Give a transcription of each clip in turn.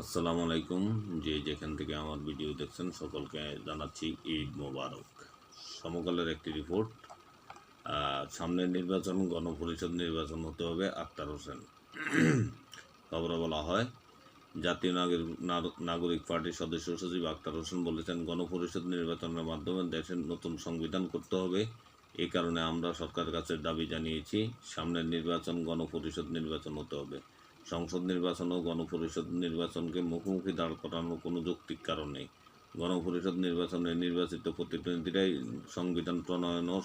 আসসালামু আলাইকুম। যে যেখান থেকে আমার ভিডিও দেখছেন সকলকে জানাচ্ছি ঈদ মোবারক। সমকালের একটি রিপোর্ট। সামনের নির্বাচন গণপরিষদ নির্বাচন হতে হবে আক্তার হোসেন। খবরে বলা হয়, জাতীয় নাগরিক পার্টির সদস্য সচিব আক্তার হোসেন বলেছেন, গণপরিষদ নির্বাচনের মাধ্যমে দেশের নতুন সংবিধান করতে হবে। এই কারণে আমরা সরকারের কাছে দাবি জানিয়েছি, সামনের নির্বাচন গণপরিষদ নির্বাচন হতে হবে। সংসদ নির্বাচন ও গণপরিষদ নির্বাচনকে মুখোমুখি দাঁড় করানোর কোনো যৌক্তিক কারণ নেই। গণপরিষদ নির্বাচনে নির্বাচিত প্রতিনিধিরাই সংবিধান প্রণয়ন ও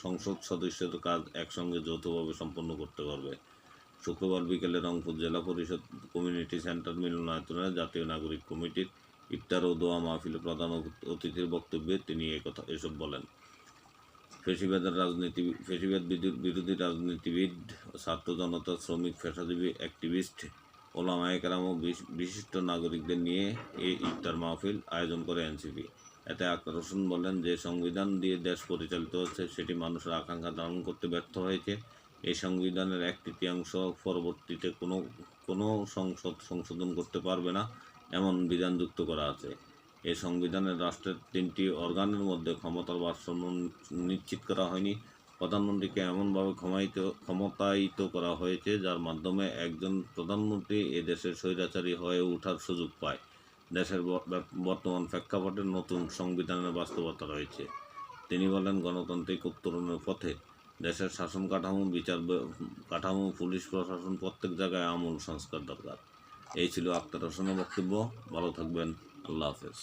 সংসদ সদস্যের কাজ একসঙ্গে যৌথভাবে সম্পন্ন করতে পারবে। শুক্রবার বিকেলে রংপুর জেলা পরিষদ কমিউনিটি সেন্টার মিলনায়তনে জাতীয় নাগরিক কমিটির ইফতার ও দোয়া মাহফিলে প্রধান অতিথির বক্তব্যে তিনি এসব বলেন। ফ্যাসিবাদ বিরোধী রাজনীতিবিদ, ছাত্র জনতা, শ্রমিক, পেশাজীবী, অ্যাক্টিভিস্ট, ওলামায়ে কেরাম ও বিশিষ্ট নাগরিকদের নিয়ে এই ইফতার মাহফিল আয়োজন করে এনসিপি। এতে আক্তার হোসেন বলেন, যে সংবিধান দিয়ে দেশ পরিচালিত হচ্ছে সেটি মানুষের আকাঙ্ক্ষা ধারণ করতে ব্যর্থ হয়েছে। এই সংবিধানের 1/3 পরবর্তীতে কোনো সংসদ সংশোধন করতে পারবে না এমন বিধান যুক্ত করা আছে। এই সংবিধানের রাষ্ট্রের 3টি অর্গানের মধ্যে ক্ষমতার ভারসাম্য নিশ্চিত করা হয়নি। প্রধানমন্ত্রীকে এমনভাবে ক্ষমতায়িত করা হয়েছে যার মাধ্যমে একজন প্রধানমন্ত্রী এ দেশের স্বৈরাচারী হয়ে ওঠার সুযোগ পায়। দেশের বর্তমান প্রেক্ষাপটে নতুন সংবিধানের বাস্তবতা রয়েছে। তিনি বলেন, গণতান্ত্রিক উত্তরণের পথে দেশের শাসন কাঠামো, বিচার কাঠামো, পুলিশ প্রশাসন প্রত্যেক জায়গায় আমূল সংস্কার দরকার। এই ছিল আক্তার হোসেনের বক্তব্য। ভালো থাকবেন। আল্লাহ হাফেজ।